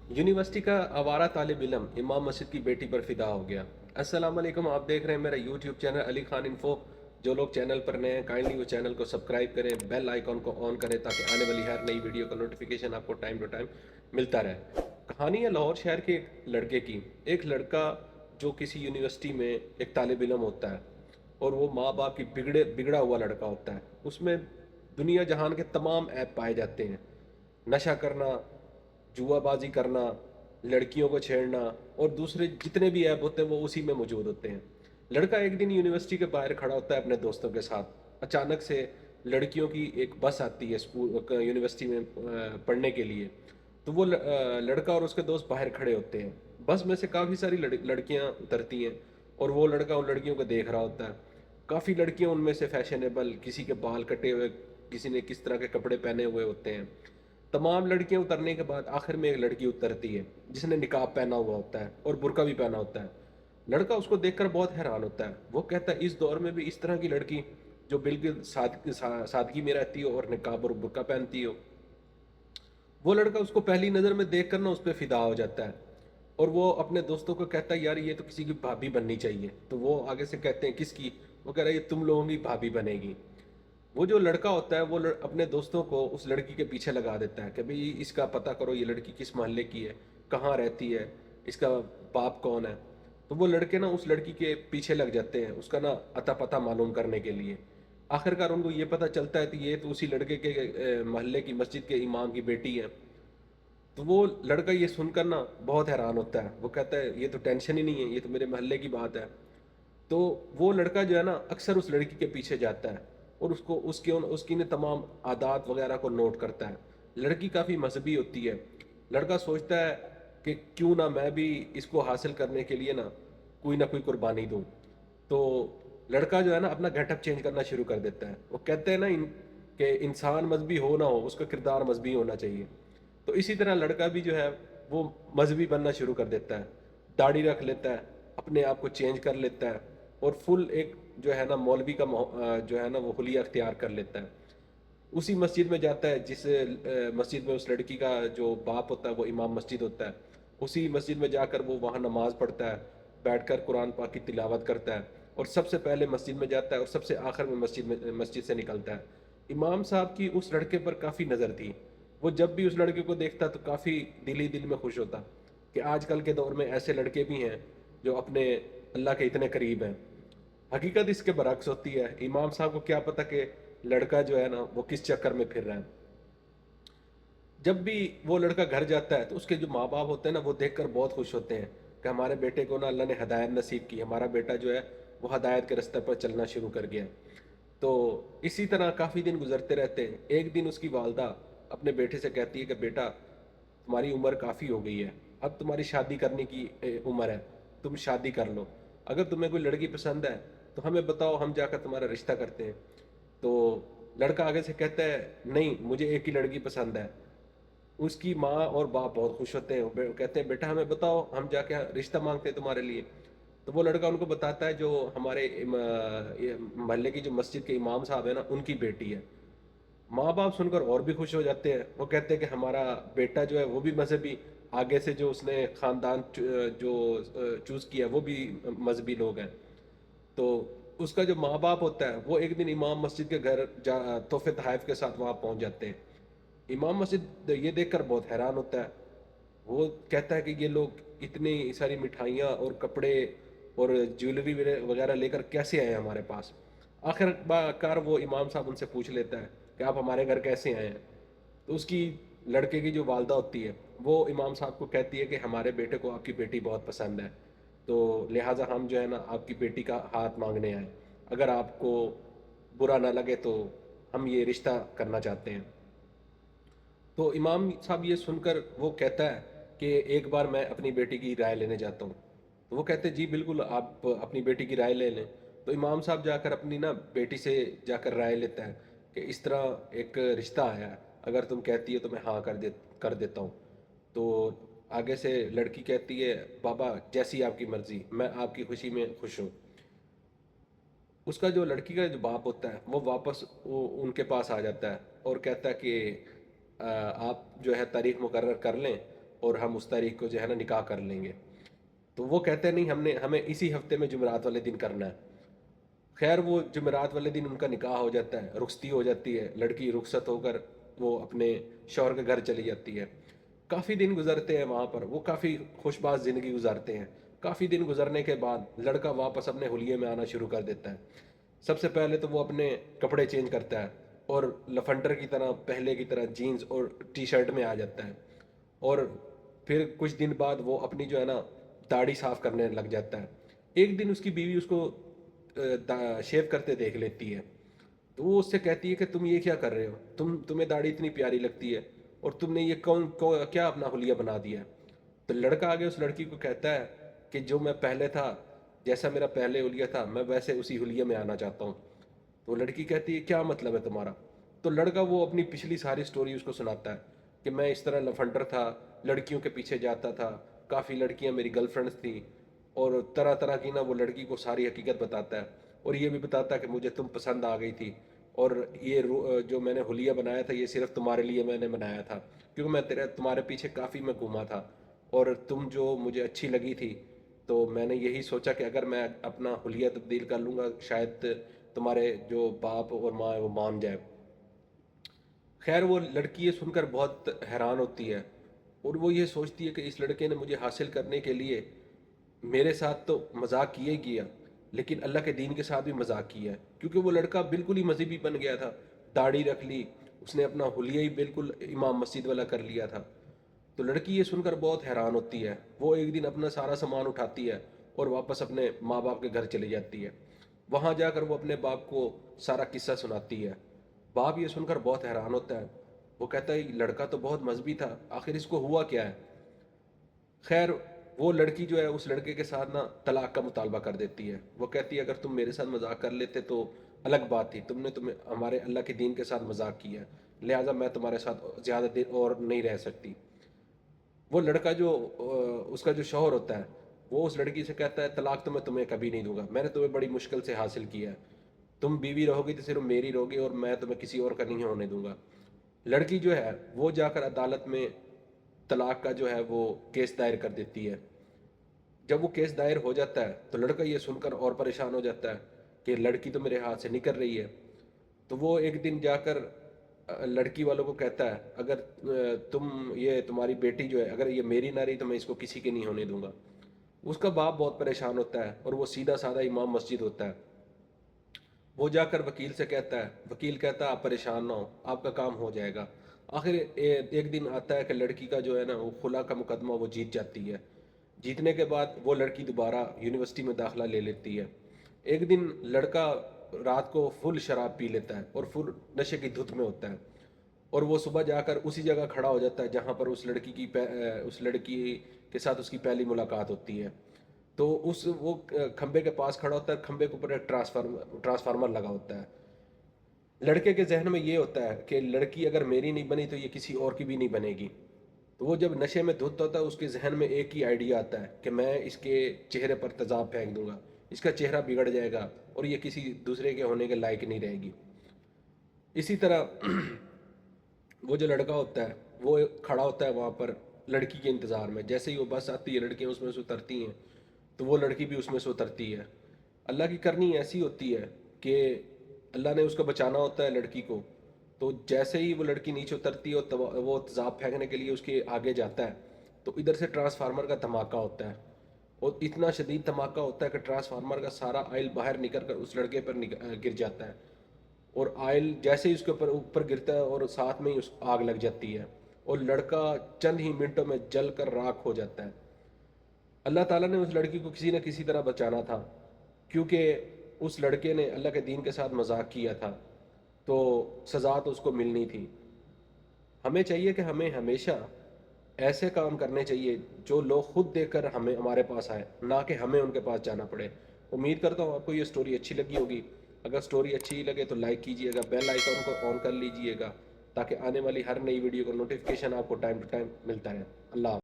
University کا آوارہ طالب علم امام مسجد کی بیٹی پر فدا ہو گیا۔ السلام علیکم، آپ دیکھ رہے ہیں میرا YouTube channel Ali Khan info. جو لوگ چینل پر نئے ہیں کائنڈلی وہ چینل کو سبسکرائب کریں، بیل آئیکن کو آن کریں تاکہ آنے والی ہر نئی ویڈیو کا نوٹیفیکیشن آپ کو ٹائم ٹو ٹائم ملتا رہے۔ کہانی ہے لاہور شہر کے ایک لڑکے کی۔ ایک لڑکا جو کسی یونیورسٹی میں ایک طالب علم ہوتا ہے اور وہ ماں باپ کی بگڑا ہوا لڑکا ہوتا ہے۔ اس میں دنیا جہان کے تمام ایپ پائے جاتے ہیں: نشہ کرنا، جوا بازی کرنا، لڑکیوں کو چھیڑنا اور دوسرے جتنے بھی ایپ ہوتے ہیں وہ اسی میں موجود ہوتے ہیں۔ لڑکا ایک دن یونیورسٹی کے باہر کھڑا ہوتا ہے اپنے دوستوں کے ساتھ۔ اچانک سے لڑکیوں کی ایک بس آتی ہے یونیورسٹی میں پڑھنے کے لیے۔ تو وہ لڑکا اور اس کے دوست باہر کھڑے ہوتے ہیں۔ بس میں سے کافی ساری لڑکیاں اترتی ہیں اور وہ لڑکا ان لڑکیوں کو دیکھ رہا ہوتا ہے۔ کافی لڑکیاں ان میں سے فیشنیبل، کسی کے بال کٹے ہوئے، کسی نے کس طرح کے کپڑے پہنے ہوئے ہوتے ہیں۔ تمام لڑکیاں اترنے کے بعد آخر میں ایک لڑکی اترتی ہے جس نے نقاب پہنا ہوا ہوتا ہے اور برقع بھی پہنا ہوتا ہے۔ لڑکا اس کو دیکھ کر بہت حیران ہوتا ہے۔ وہ کہتا ہے اس دور میں بھی اس طرح کی لڑکی جو بالکل سادگی میں رہتی ہو اور نقاب اور برقع پہنتی ہو۔ وہ لڑکا اس کو پہلی نظر میں دیکھ کر نا اس پہ فدا ہو جاتا ہے اور وہ اپنے دوستوں کو کہتا ہے یار یہ تو کسی کی بھابھی بننی چاہیے۔ تو وہ آگے سے کہتے ہیں کس کی؟ وہ کہہ رہا ہے یہ تم لوگوں کی بھابھی بنے گی۔ وہ جو لڑکا ہوتا ہے وہ اپنے دوستوں کو اس لڑکی کے پیچھے لگا دیتا ہے کہ بھئی اس کا پتہ کرو، یہ لڑکی کس محلے کی ہے، کہاں رہتی ہے، اس کا باپ کون ہے۔ تو وہ لڑکے نا اس لڑکی کے پیچھے لگ جاتے ہیں اس کا نا اتا پتہ معلوم کرنے کے لیے۔ آخرکار ان کو یہ پتہ چلتا ہے کہ یہ تو اسی لڑکے کے محلے کی مسجد کے امام کی بیٹی ہے۔ تو وہ لڑکا یہ سن کر نا بہت حیران ہوتا ہے۔ وہ کہتا ہے یہ تو ٹینشن ہی نہیں ہے، یہ تو میرے محلے کی بات ہے۔ تو وہ لڑکا جو ہے نا اکثر اس لڑکی کے پیچھے جاتا ہے اور اس کی نے تمام عادات وغیرہ کو نوٹ کرتا ہے۔ لڑکی کافی مذہبی ہوتی ہے۔ لڑکا سوچتا ہے کہ کیوں نہ میں بھی اس کو حاصل کرنے کے لیے نہ کوئی قربانی دوں۔ تو لڑکا جو ہے نا اپنا گیٹ اپ چینج کرنا شروع کر دیتا ہے۔ وہ کہتے ہیں نا کہ انسان مذہبی ہو نہ ہو اس کا کردار مذہبی ہونا چاہیے۔ تو اسی طرح لڑکا بھی جو ہے وہ مذہبی بننا شروع کر دیتا ہے۔ داڑھی رکھ لیتا ہے، اپنے آپ کو چینج کر لیتا ہے اور فل ایک جو ہے نا مولوی کا جو ہے نا وہ حلیہ اختیار کر لیتا ہے۔ اسی مسجد میں جاتا ہے جس مسجد میں اس لڑکی کا جو باپ ہوتا ہے وہ امام مسجد ہوتا ہے۔ اسی مسجد میں جا کر وہ وہاں نماز پڑھتا ہے، بیٹھ کر قرآن پاک کی تلاوت کرتا ہے اور سب سے پہلے مسجد میں جاتا ہے اور سب سے آخر میں مسجد سے نکلتا ہے۔ امام صاحب کی اس لڑکے پر کافی نظر تھی۔ وہ جب بھی اس لڑکے کو دیکھتا تو کافی دل میں خوش ہوتا کہ آج کل کے دور میں ایسے لڑکے بھی ہیں جو اپنے اللہ کے اتنے قریب ہیں۔ حقیقت اس کے برعکس ہوتی ہے۔ امام صاحب کو کیا پتہ کہ لڑکا جو ہے نا وہ کس چکر میں پھر رہا ہے۔ جب بھی وہ لڑکا گھر جاتا ہے تو اس کے جو ماں باپ ہوتے ہیں نا وہ دیکھ کر بہت خوش ہوتے ہیں کہ ہمارے بیٹے کو نا اللہ نے ہدایت نصیب کی، ہمارا بیٹا جو ہے وہ ہدایت کے راستے پر چلنا شروع کر گیا۔ تو اسی طرح کافی دن گزرتے رہتے ہیں۔ ایک دن اس کی والدہ اپنے بیٹے سے کہتی ہے کہ بیٹا تمہاری عمر کافی ہو گئی ہے، اب تمہاری شادی کرنے کی عمر ہے، تم شادی کر لو۔ اگر تمہیں کوئی لڑکی پسند ہے تو ہمیں بتاؤ، ہم جا کر تمہارا رشتہ کرتے ہیں۔ تو لڑکا آگے سے کہتا ہے نہیں، مجھے ایک ہی لڑکی پسند ہے۔ اس کی ماں اور باپ بہت خوش ہوتے ہیں، وہ کہتے ہیں بیٹا ہمیں بتاؤ، ہم جا کے رشتہ مانگتے ہیں تمہارے لیے۔ تو وہ لڑکا ان کو بتاتا ہے جو ہمارے محلے کی جو مسجد کے امام صاحب ہیں نا ان کی بیٹی ہے۔ ماں باپ سن کر اور بھی خوش ہو جاتے ہیں۔ وہ کہتے ہیں کہ ہمارا بیٹا جو ہے وہ بھی مذہبی، آگے سے جو اس نے خاندان جو چوز کیا وہ بھی مذہبی لوگ ہیں۔ تو اس کا جو ماں باپ ہوتا ہے وہ ایک دن امام مسجد کے گھر تحفے تحائف کے ساتھ وہاں پہنچ جاتے ہیں۔ امام مسجد یہ دیکھ کر بہت حیران ہوتا ہے۔ وہ کہتا ہے کہ یہ لوگ اتنی ساری مٹھائیاں اور کپڑے اور جیولری وغیرہ لے کر کیسے آئے ہیں ہمارے پاس۔ آخر کار وہ امام صاحب ان سے پوچھ لیتا ہے کہ آپ ہمارے گھر کیسے آئے ہیں۔ تو اس کی لڑکے کی جو والدہ ہوتی ہے وہ امام صاحب کو کہتی ہے کہ ہمارے بیٹے کو آپ کی بیٹی بہت پسند ہے، تو لہٰذا ہم جو ہے نا آپ کی بیٹی کا ہاتھ مانگنے آئے، اگر آپ کو برا نہ لگے تو ہم یہ رشتہ کرنا چاہتے ہیں۔ تو امام صاحب یہ سن کر وہ کہتا ہے کہ ایک بار میں اپنی بیٹی کی رائے لینے جاتا ہوں۔ تو وہ کہتے ہیں جی بالکل آپ اپنی بیٹی کی رائے لے لیں۔ تو امام صاحب جا کر اپنی نا بیٹی سے جا کر رائے لیتا ہے کہ اس طرح ایک رشتہ آیا ہے، اگر تم کہتی ہے تو میں ہاں کر دیتا ہوں۔ تو آگے سے لڑکی کہتی ہے بابا جیسی آپ کی مرضی، میں آپ کی خوشی میں خوش ہوں۔ اس کا جو لڑکی کا جو باپ ہوتا ہے وہ واپس ان کے پاس آ جاتا ہے اور کہتا ہے کہ آپ جو ہے تاریخ مقرر کر لیں، اور ہم اس تاریخ کو جو ہے نا نکاح کر لیں گے. تو وہ کہتے ہیں نہیں، ہمیں اسی ہفتے میں جمعرات والے دن کرنا ہے. خیر وہ جمعرات والے دن ان کا نکاح ہو جاتا ہے، رخصتی ہو جاتی ہے، لڑکی رخصت ہو کر وہ اپنے شوہر کے گھر چلی جاتی ہے. کافی دن گزرتے ہیں وہاں پر، وہ کافی خوش باز زندگی گزارتے ہیں. کافی دن گزرنے کے بعد لڑکا واپس اپنے حلیے میں آنا شروع کر دیتا ہے. سب سے پہلے تو وہ اپنے کپڑے چینج کرتا ہے اور لفنڈر کی طرح پہلے کی طرح جینز اور ٹی شرٹ میں آ جاتا ہے. اور پھر کچھ دن بعد وہ اپنی جو ہے نا داڑھی صاف کرنے لگ جاتا ہے. ایک دن اس کی بیوی اس کو شیو کرتے دیکھ لیتی ہے. تو وہ اس سے کہتی ہے کہ تم یہ کیا کر رہے ہو، تمہیں داڑھی اتنی پیاری لگتی ہے اور تم نے یہ کیا اپنا حلیہ بنا دیا ہے. تو لڑکا آگے اس لڑکی کو کہتا ہے کہ جو میں پہلے تھا، جیسا میرا پہلے حلیہ تھا، میں ویسے اسی حلیے میں آنا چاہتا ہوں. تو لڑکی کہتی ہے کیا مطلب ہے تمہارا. تو لڑکا وہ اپنی پچھلی ساری سٹوری اس کو سناتا ہے کہ میں اس طرح لفنڈر تھا، لڑکیوں کے پیچھے جاتا تھا، کافی لڑکیاں میری گرل فرینڈس تھیں، اور طرح طرح کی نا وہ لڑکی کو ساری حقیقت بتاتا ہے. اور یہ بھی بتاتا ہے کہ مجھے تم پسند آ گئی تھی، اور یہ جو میں نے حلیہ بنایا تھا یہ صرف تمہارے لیے میں نے بنایا تھا، کیونکہ میں تمہارے پیچھے کافی میں گھوما تھا اور تم جو مجھے اچھی لگی تھی، تو میں نے یہی سوچا کہ اگر میں اپنا حلیہ تبدیل کر لوں گا شاید تمہارے جو باپ اور ماں ہے وہ مان جائے. خیر وہ لڑکی یہ سن کر بہت حیران ہوتی ہے اور وہ یہ سوچتی ہے کہ اس لڑکے نے مجھے حاصل کرنے کے لیے میرے ساتھ تو مذاق کیا ہی کیا، لیکن اللہ کے دین کے ساتھ بھی مذاق کیا ہے، کیونکہ وہ لڑکا بالکل ہی مذہبی بن گیا تھا. داڑھی رکھ لی اس نے، اپنا حلیہ ہی بالکل امام مسجد والا کر لیا تھا. تو لڑکی یہ سن کر بہت حیران ہوتی ہے. وہ ایک دن اپنا سارا سامان اٹھاتی ہے اور واپس اپنے ماں باپ کے گھر چلی جاتی ہے. وہاں جا کر وہ اپنے باپ کو سارا قصہ سناتی ہے. باپ یہ سن کر بہت حیران ہوتا ہے. وہ کہتا ہے لڑکا تو بہت مذہبی تھا، آخر اس کو ہوا کیا ہے. خیر وہ لڑکی جو ہے اس لڑکے کے ساتھ نا طلاق کا مطالبہ کر دیتی ہے. وہ کہتی ہے اگر تم میرے ساتھ مذاق کر لیتے تو الگ بات تھی، تمہیں ہمارے اللہ کے دین کے ساتھ مذاق کیا ہے، لہٰذا میں تمہارے ساتھ زیادہ دیر اور نہیں رہ سکتی. وہ لڑکا جو اس کا جو شوہر ہوتا ہے وہ اس لڑکی سے کہتا ہے طلاق تو میں تمہیں کبھی نہیں دوں گا، میں نے تمہیں بڑی مشکل سے حاصل کیا ہے، تم بیوی رہو گی تو صرف میری رہو گی اور میں تمہیں کسی اور کا نہیں ہونے دوں گا. لڑکی جو ہے وہ جا کر عدالت میں طلاق کا جو ہے وہ کیس دائر کر دیتی ہے. جب وہ کیس دائر ہو جاتا ہے تو لڑکا یہ سن کر اور پریشان ہو جاتا ہے کہ لڑکی تو میرے ہاتھ سے نکل رہی ہے. تو وہ ایک دن جا کر لڑکی والوں کو کہتا ہے اگر تمہاری بیٹی جو ہے اگر یہ میری نہ رہی تو میں اس کو کسی کے نہیں ہونے دوں گا. اس کا باپ بہت پریشان ہوتا ہے اور وہ سیدھا سادہ امام مسجد ہوتا ہے. وہ جا کر وکیل سے کہتا ہے، وکیل کہتا ہے آپ پریشان نہ ہو، آپ کا کام ہو جائے گا. آخر ایک دن آتا ہے کہ لڑکی کا جو ہے نا وہ خلا کا مقدمہ وہ جیت جاتی ہے. جیتنے کے بعد وہ لڑکی دوبارہ یونیورسٹی میں داخلہ لے لیتی ہے. ایک دن لڑکا رات کو فل شراب پی لیتا ہے اور فل نشے کی دھت میں ہوتا ہے، اور وہ صبح جا کر اسی جگہ کھڑا ہو جاتا ہے جہاں پر اس لڑکی کے ساتھ اس کی پہلی ملاقات ہوتی ہے. تو وہ کھمبے کے پاس کھڑا ہوتا ہے، کھمبے کے اوپر ایک ٹرانسفارمر لگا ہوتا ہے. لڑکے کے ذہن میں یہ ہوتا ہے کہ لڑکی اگر میری نہیں بنی تو یہ کسی اور کی بھی نہیں بنے گی. تو وہ جب نشے میں دھت ہوتا ہے اس کے ذہن میں ایک ہی آئیڈیا آتا ہے کہ میں اس کے چہرے پر تیزاب پھینک دوں گا، اس کا چہرہ بگڑ جائے گا اور یہ کسی دوسرے کے ہونے کے لائق نہیں رہے گی. اسی طرح وہ جو لڑکا ہوتا ہے وہ کھڑا ہوتا ہے وہاں پر لڑکی کے انتظار میں. جیسے ہی وہ بس آتی ہے لڑکیاں اس میں سے اترتی ہیں تو وہ لڑکی بھی اس میں سے اترتی ہے. اللہ کی کرنی ایسی ہوتی ہے کہ اللہ نے اس کو بچانا ہوتا ہے لڑکی کو. تو جیسے ہی وہ لڑکی نیچے اترتی ہے اور وہ تیزاب پھینکنے کے لیے اس کے آگے جاتا ہے تو ادھر سے ٹرانسفارمر کا دھماکہ ہوتا ہے، اور اتنا شدید دھماکہ ہوتا ہے کہ ٹرانسفارمر کا سارا آئل باہر نکل کر اس لڑکے پر گر جاتا ہے. اور آئل جیسے ہی اس کے اوپر گرتا ہے اور ساتھ میں ہی اس آگ لگ جاتی ہے اور لڑکا چند ہی منٹوں میں جل کر راکھ ہو جاتا ہے. اللہ تعالیٰ نے اس لڑکی کو کسی نہ کسی طرح بچانا تھا، کیونکہ اس لڑکے نے اللہ کے دین کے ساتھ مذاق کیا تھا تو سزا تو اس کو ملنی تھی. ہمیں چاہیے کہ ہمیں ہمیشہ ایسے کام کرنے چاہیے جو لوگ خود دیکھ کر ہمارے پاس آئے، نہ کہ ہمیں ان کے پاس جانا پڑے. امید کرتا ہوں آپ کو یہ سٹوری اچھی لگی ہوگی. اگر سٹوری اچھی لگے تو لائک کیجئے گا، بیل آئیکن کو آن کر لیجئے گا تاکہ آنے والی ہر نئی ویڈیو کا نوٹیفکیشن آپ کو ٹائم ٹو ٹائم ملتا رہے. اللہ حافظ.